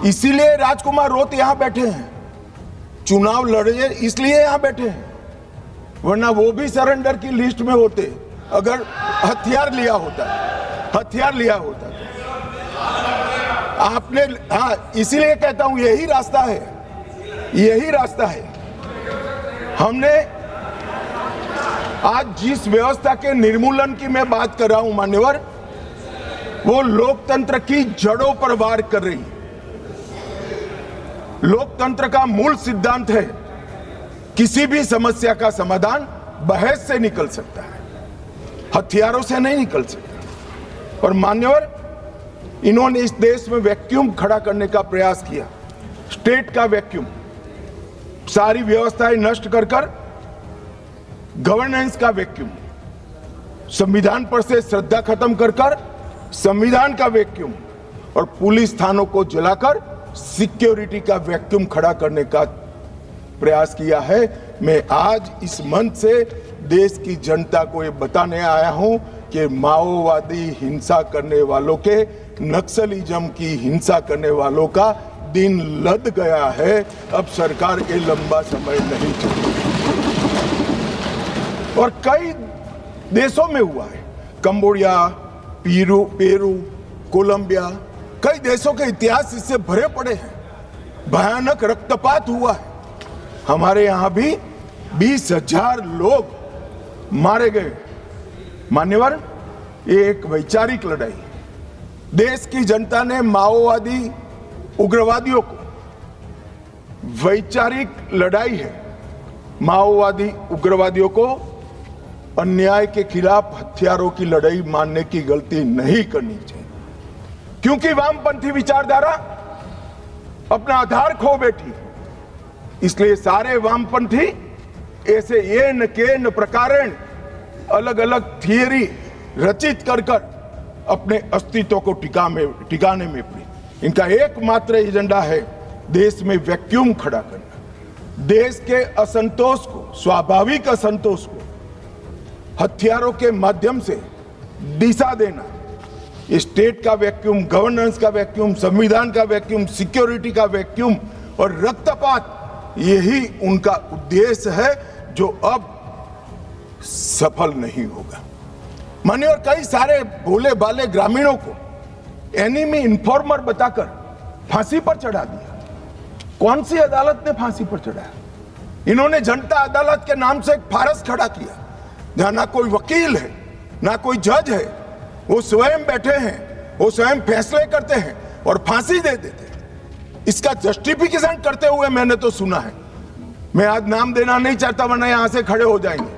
इसीलिए राजकुमार रोत यहां बैठे हैं, चुनाव लड़े इसलिए यहां बैठे हैं, वरना वो भी सरेंडर की लिस्ट में होते अगर हथियार लिया होता। आपने, हाँ, इसीलिए कहता हूं यही रास्ता है। हमने आज जिस व्यवस्था के निर्मूलन की मैं बात कर रहा हूं मान्यवर, वो लोकतंत्र की जड़ों पर वार कर रही है। लोकतंत्र का मूल सिद्धांत है किसी भी समस्या का समाधान बहस से निकल सकता है, हथियारों से नहीं निकल सकता। और मान्यवर, इन्होंने इस देश में वैक्यूम खड़ा करने का प्रयास किया, स्टेट का वैक्यूम, सारी व्यवस्थाएं नष्ट कर गवर्नेंस का वैक्यूम, संविधान पर से श्रद्धा खत्म कर संविधान का वैक्यूम, और पुलिस थानों को जलाकर सिक्योरिटी का वैक्यूम खड़ा करने का प्रयास किया है। मैं आज इस मंच से देश की जनता को ये बताने आया हूं कि माओवादी हिंसा करने वालों के, नक्सलिज्म की हिंसा करने वालों का दिन लद गया है। अब सरकार के लंबा समय नहीं चलेगा। और कई देशों में हुआ है, कंबोडिया, पेरू, कोलंबिया, कई देशों के इतिहास इससे भरे पड़े हैं। भयानक रक्तपात हुआ है। हमारे यहां भी 20,000 लोग मारे गए। मान्यवर, ये एक वैचारिक लड़ाई, देश की जनता ने माओवादी उग्रवादियों को, वैचारिक लड़ाई है, माओवादी उग्रवादियों को अन्याय के खिलाफ हथियारों की लड़ाई मानने की गलती नहीं करनी चाहिए, क्योंकि वामपंथी विचारधारा अपना आधार खो बैठी। इसलिए सारे वामपंथी ऐसे ये न के न प्रकारेण अलग अलग थियरी रचित कर अपने अस्तित्व को टिकाने में पड़ी। इनका एकमात्र एजेंडा है देश में वैक्यूम खड़ा करना, देश के असंतोष को, स्वाभाविक असंतोष को हथियारों के माध्यम से दिशा देना। स्टेट का वैक्यूम, गवर्नेंस का वैक्यूम, संविधान का वैक्यूम, सिक्योरिटी का वैक्यूम और रक्तपात, यही उनका उद्देश्य है जो अब सफल नहीं होगा। मानिए, और कई सारे भोले भाले ग्रामीणों को एनिमी इन्फॉर्मर बताकर फांसी पर चढ़ा दिया। कौन सी अदालत ने फांसी पर चढ़ाया? इन्होंने जनता अदालत के नाम से एक फारस खड़ा किया, जहां ना कोई वकील है, ना कोई जज है, वो स्वयं बैठे हैं, वो स्वयं फैसले करते हैं और फांसी दे देते हैं। इसका जस्टिफिकेशन करते हुए मैंने तो सुना है, मैं आज नाम देना नहीं चाहता वरना यहां से खड़े हो जाएंगे।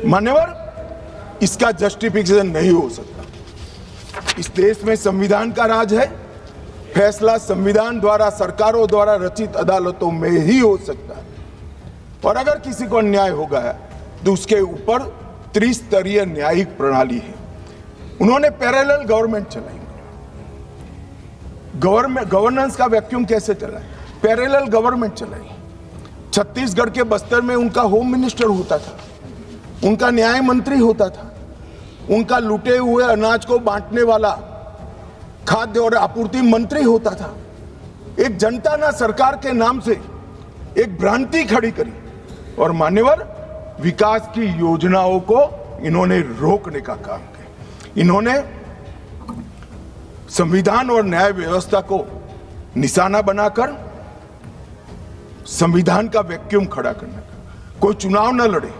मान्यवर, इसका जस्टिफिकेशन नहीं हो सकता। इस देश में संविधान का राज है, फैसला संविधान द्वारा, सरकारों द्वारा रचित अदालतों में ही हो सकता है। और अगर किसी को अन्याय हो गया तो उसके ऊपर त्रिस्तरीय न्यायिक प्रणाली है। उन्होंने पैरेलल गवर्नमेंट चलाई। गवर्नेंस का वैक्यूम कैसे चला? पैरेलल गवर्नमेंट चलाई। छत्तीसगढ़ के बस्तर में उनका होम मिनिस्टर होता था, उनका न्याय मंत्री होता था, उनका लूटे हुए अनाज को बांटने वाला खाद्य और आपूर्ति मंत्री होता था। एक जनता ने सरकार के नाम से एक भ्रांति खड़ी करी और मान्यवर, विकास की योजनाओं को इन्होंने रोकने का काम किया। इन्होंने संविधान और न्याय व्यवस्था को निशाना बनाकर संविधान का वैक्यूम खड़ा करने का। कोई चुनाव न लड़े,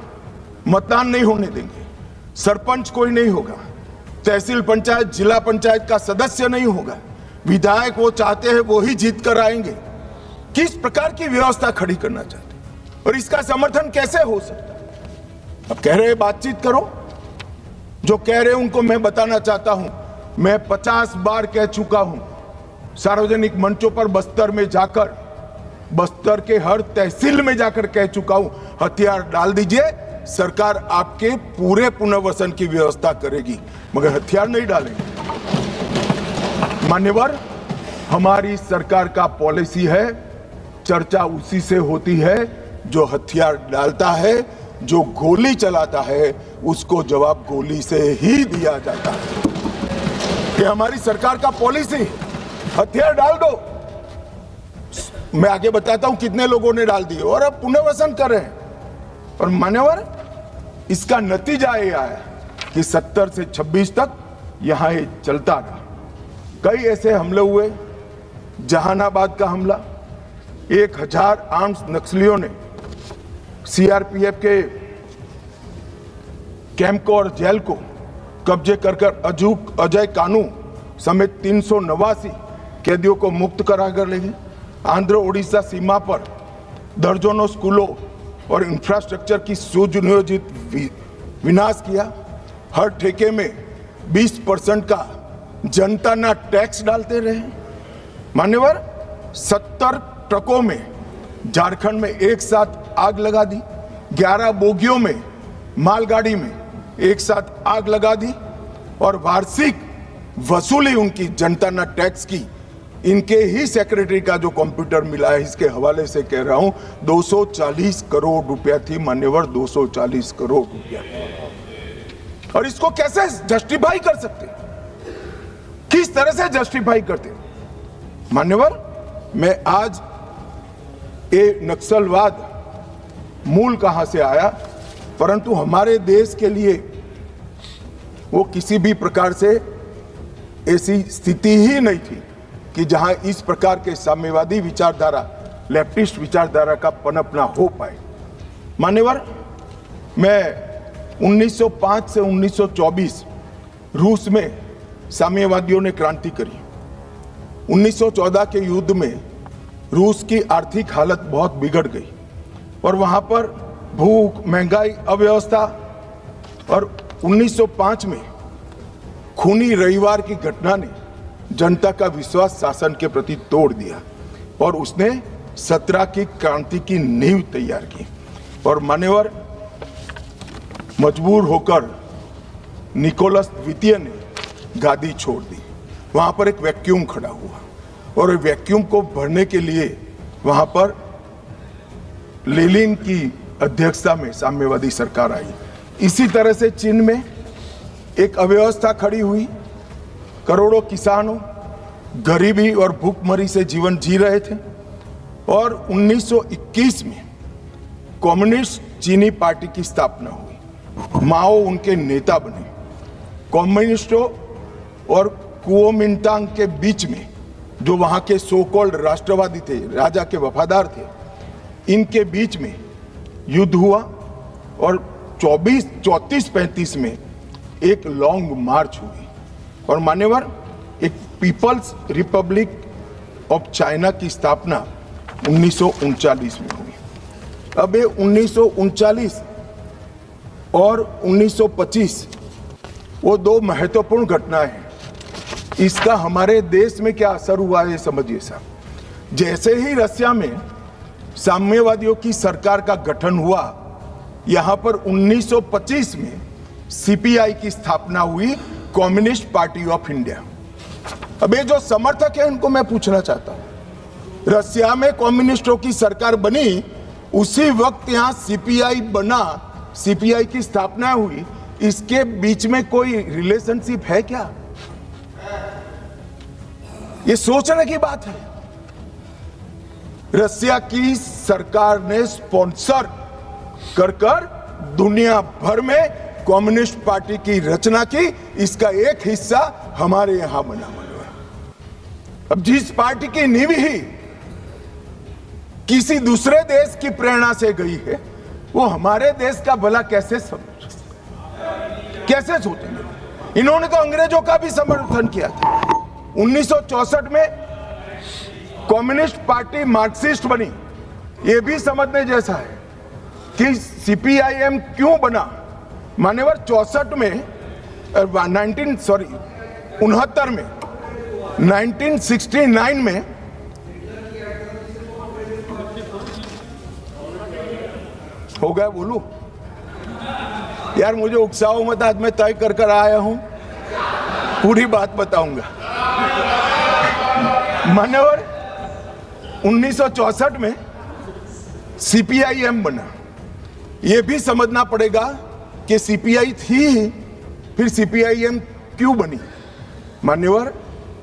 मतदान नहीं होने देंगे, सरपंच कोई नहीं होगा, तहसील पंचायत, जिला पंचायत का सदस्य नहीं होगा, विधायक वो चाहते हैं वो ही जीत कर आएंगे। किस प्रकार की व्यवस्था खड़ी करना चाहते हैं और इसका समर्थन कैसे हो सकता है? अब कह रहे बातचीत करो, जो कह रहे उनको मैं बताना चाहता हूं, मैं 50 बार कह चुका हूं सार्वजनिक मंचों पर, बस्तर में जाकर, बस्तर के हर तहसील में जाकर कह चुका हूं, हथियार डाल दीजिए, सरकार आपके पूरे पुनर्वसन की व्यवस्था करेगी, मगर हथियार नहीं डालेंगे। मान्यवर, हमारी सरकार का पॉलिसी है, चर्चा उसी से होती है जो हथियार डालता है, जो गोली चलाता है उसको जवाब गोली से ही दिया जाता है। ये हमारी सरकार का पॉलिसी है। हथियार डाल दो। मैं आगे बताता हूं कितने लोगों ने डाल दिए और अब पुनर्वसन कर रहे हैं। और मान्यवर, इसका नतीजा ये आया कि 70 से 26 तक यहां ये चलता रहा। कई ऐसे हमले हुए, जहानाबाद का हमला, 1000 आर्म्स नक्सलियों ने सीआरपीएफ के कैंप को और जेल को कब्जे कर अजय कानू समेत 389 कैदियों को मुक्त कराकर ले गए। आंध्र ओडिशा सीमा पर दर्जनों स्कूलों और इंफ्रास्ट्रक्चर की सुनियोजित विनाश किया। हर ठेके में 20% का जनता टैक्स डालते रहे। मान्यवर, 70 ट्रकों में झारखंड में एक साथ आग लगा दी। 11 बोगियों में मालगाड़ी में एक साथ आग लगा दी और वार्षिक वसूली उनकी जनता टैक्स की, इनके ही सेक्रेटरी का जो कंप्यूटर मिला है, इसके हवाले से कह रहा हूं, 240 करोड़ रुपया थी। मान्यवर, 240 करोड़ रुपया। और इसको कैसे जस्टिफाई कर सकते, किस तरह से जस्टिफाई करते? मान्यवर, मैं आज ये नक्सलवाद मूल कहां से आया, परंतु हमारे देश के लिए वो किसी भी प्रकार से ऐसी स्थिति ही नहीं थी कि जहां इस प्रकार के साम्यवादी विचारधारा, लेफ्टिस्ट विचारधारा का पनपना हो पाए। मान्यवर, मैं 1905 से 1924 रूस में साम्यवादियों ने क्रांति करी। 1914 के युद्ध में रूस की आर्थिक हालत बहुत बिगड़ गई और वहां पर भूख, महंगाई, अव्यवस्था, और 1905 में खूनी रविवार की घटना ने जनता का विश्वास शासन के प्रति तोड़ दिया और उसने 17 की क्रांति की नींव तैयार की। और मान्यवर, मजबूर होकर निकोलस द्वितीय ने गादी छोड़ दी। वहां पर एक वैक्यूम खड़ा हुआ और वैक्यूम को भरने के लिए वहां पर लेनिन की अध्यक्षता में साम्यवादी सरकार आई। इसी तरह से चीन में एक अव्यवस्था खड़ी हुई। करोड़ों किसानों गरीबी और भूखमरी से जीवन जी रहे थे और 1921 में कम्युनिस्ट चीनी पार्टी की स्थापना हुई। माओ उनके नेता बने। कम्युनिस्टों और कुओमिंटांग के बीच में, जो वहां के सो कॉल्ड राष्ट्रवादी थे, राजा के वफादार थे, इनके बीच में युद्ध हुआ और 34-35 में एक लॉन्ग मार्च हुई। और मान्यवर, एक पीपल्स रिपब्लिक ऑफ चाइना की स्थापना 1939 में हुई। अब ये 1939 और 1925 वो दो महत्वपूर्ण घटनाएं हैं। इसका हमारे देश में क्या असर हुआ है समझिए साहब। जैसे ही रसिया में साम्यवादियों की सरकार का गठन हुआ, यहां पर 1925 में सीपीआई की स्थापना हुई, कम्युनिस्ट पार्टी ऑफ इंडिया। अब ये जो समर्थक है उनको मैं पूछना चाहता हूं, रसिया में कम्युनिस्टों की सरकार बनी, उसी वक्त यहां सीपीआई बना, सीपीआई की स्थापना हुई, इसके बीच में कोई रिलेशनशिप है क्या? ये सोचने की बात है। रसिया की सरकार ने स्पॉन्सर कर दुनिया भर में कम्युनिस्ट पार्टी की रचना की। इसका एक हिस्सा हमारे यहां बना हुआ है। अब जिस पार्टी की नींव ही किसी दूसरे देश की प्रेरणा से गई है, वो हमारे देश का भला कैसे सोचेंगे? इन्होंने तो अंग्रेजों का भी समर्थन किया था। 1964 में कम्युनिस्ट पार्टी मार्क्सिस्ट बनी। यह भी समझने जैसा है कि सीपीआईएम क्यों बना। मान्यवर, 64 में 69 में 1969 में हो गया। बोलू यार, मुझे उकसाओ मत, आज मैं तय कर आया हूं, पूरी बात बताऊंगा। मान्यवर, 1964 में सीपीआईएम बना। यह भी समझना पड़ेगा कि सीपीआई थी, फिर सीपीआईएम क्यों बनी। मान्यवर,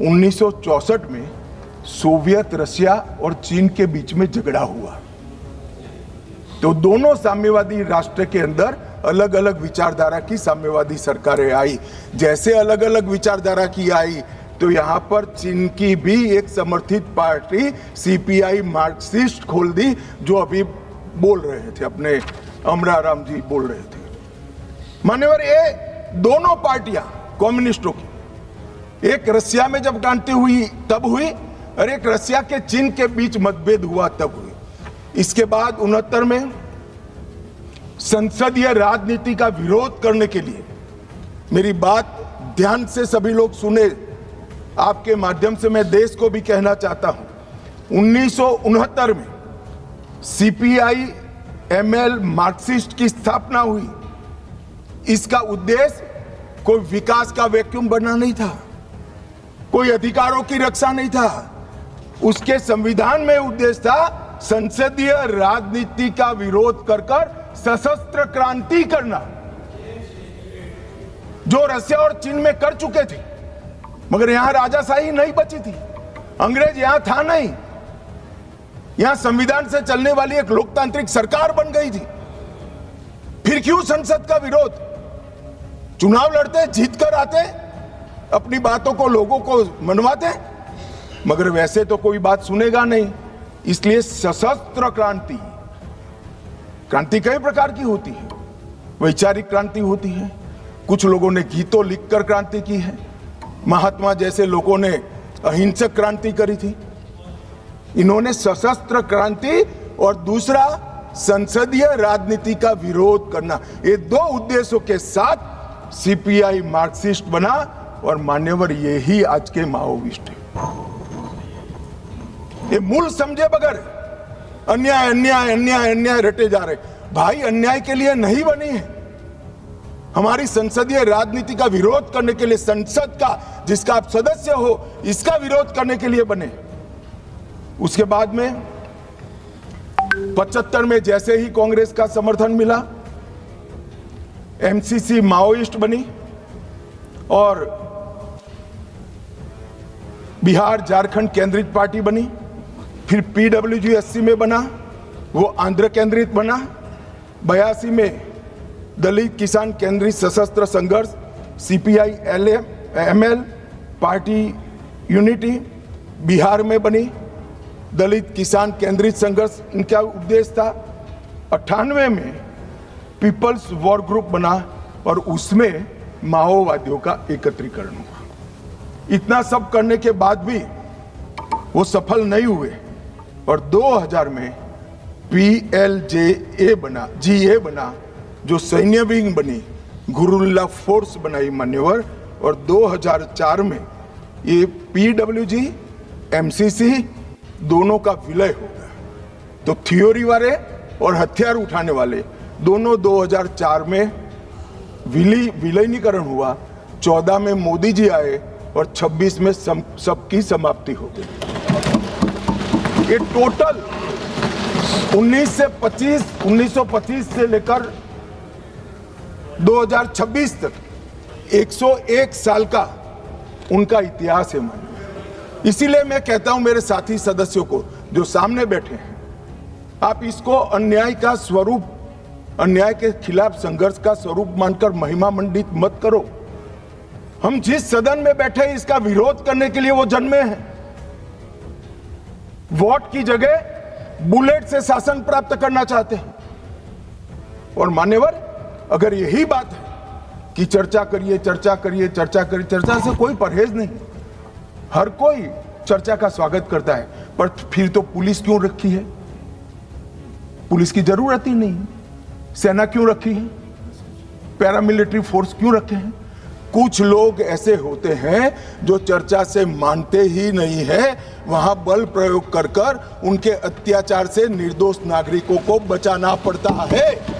1964 में सोवियत रशिया और चीन के बीच में झगड़ा हुआ, तो दोनों साम्यवादी राष्ट्र के अंदर अलग अलग विचारधारा की साम्यवादी सरकारें आई। जैसे अलग अलग विचारधारा की आई, तो यहां पर चीन की भी एक समर्थित पार्टी सीपीआई मार्क्सिस्ट खोल दी, जो अभी बोल रहे थे, अपने अमराराम जी बोल रहे थे। मान्यवर, ये दोनों पार्टियां कम्युनिस्टों की, एक रशिया में जब क्रांति हुई तब हुई, और एक रशिया के चीन के बीच मतभेद हुआ तब हुई। इसके बाद 69 में संसदीय राजनीति का विरोध करने के लिए, मेरी बात ध्यान से सभी लोग सुने, आपके माध्यम से मैं देश को भी कहना चाहता हूं, 1969 में सीपीआई एमएल मार्क्सिस्ट की स्थापना हुई। इसका उद्देश्य कोई विकास का वैक्यूम बनना नहीं था, कोई अधिकारों की रक्षा नहीं था। उसके संविधान में उद्देश्य था संसदीय राजनीति का विरोध कर सशस्त्र क्रांति करना, जो रशिया और चीन में कर चुके थे। मगर यहां राजाशाही नहीं बची थी, अंग्रेज यहां था नहीं, यहां संविधान से चलने वाली एक लोकतांत्रिक सरकार बन गई थी। फिर क्यों संसद का विरोध? चुनाव लड़ते, जीत कर आते, अपनी बातों को लोगों को मनवाते, मगर वैसे तो कोई बात सुनेगा नहीं। इसलिए सशस्त्र क्रांति, क्रांति कई प्रकार की होती है। वैचारिक क्रांति होती है, कुछ लोगों ने गीतों लिखकर क्रांति की है, महात्मा जैसे लोगों ने अहिंसक क्रांति करी थी। इन्होंने सशस्त्र क्रांति और दूसरा संसदीय राजनीति का विरोध करना, ये दो उद्देश्यों के साथ सीपीआई मार्क्सिस्ट बना, और मान्यवर यही आज के माओविस्ट है। ये मूल समझे बगैर अन्याय अन्याय अन्याय अन्याय रटे जा रहे। भाई, अन्याय के लिए नहीं बनी है, हमारी संसदीय राजनीति का विरोध करने के लिए, संसद का जिसका आप सदस्य हो, इसका विरोध करने के लिए बने। उसके बाद में 75 में जैसे ही कांग्रेस का समर्थन मिला, एमसीसी माओइस्ट बनी और बिहार झारखंड केंद्रित पार्टी बनी। फिर पीडब्ल्यूजी 80 में बना, वो आंध्र केंद्रित बना। 82 में दलित किसान केंद्रित सशस्त्र संघर्ष CPI ML party unity Bihar में बनी। दलित किसान केंद्रित संघर्ष इनका उद्देश्य था। 98 में पीपल्स वॉर ग्रुप बना और उसमें माओवादियों का एकत्रीकरण हुआ। इतना सब करने के बाद भी वो सफल नहीं हुए और 2000 में PLJA बना, GA बना, जो सैन्य विंग बनी, गुरुल्ला फोर्स बनाई मान्यवर। और 2004 में ये PWG MCC दोनों का विलय हो गया। तो थ्योरी वाले और हथियार उठाने वाले दोनों 2004 में विलीनीकरण हुआ। 14 में मोदी जी आए और 26 में सबकी समाप्ति हो गई। ये टोटल 1925 से लेकर 2026 तक 101 साल का उनका इतिहास है मानिए। इसीलिए मैं कहता हूं मेरे साथी सदस्यों को जो सामने बैठे हैं, आप इसको अन्याय का स्वरूप, अन्याय के खिलाफ संघर्ष का स्वरूप मानकर महिमा मंडित मत करो। हम जिस सदन में बैठे इसका विरोध करने के लिए वो जन्मे हैं। वोट की जगह बुलेट से शासन प्राप्त करना चाहते हैं। और मान्यवर, अगर यही बात है कि चर्चा करिए चर्चा करिए चर्चा करिए, चर्चा से कोई परहेज नहीं, हर कोई चर्चा का स्वागत करता है, पर फिर तो पुलिस क्यों रखी है? पुलिस की जरूरत ही नहीं। सेना क्यों रखी है? पैरामिलिट्री फोर्स क्यों रखे हैं? कुछ लोग ऐसे होते हैं जो चर्चा से मानते ही नहीं है, वहां बल प्रयोग कर उनके अत्याचार से निर्दोष नागरिकों को बचाना पड़ता है।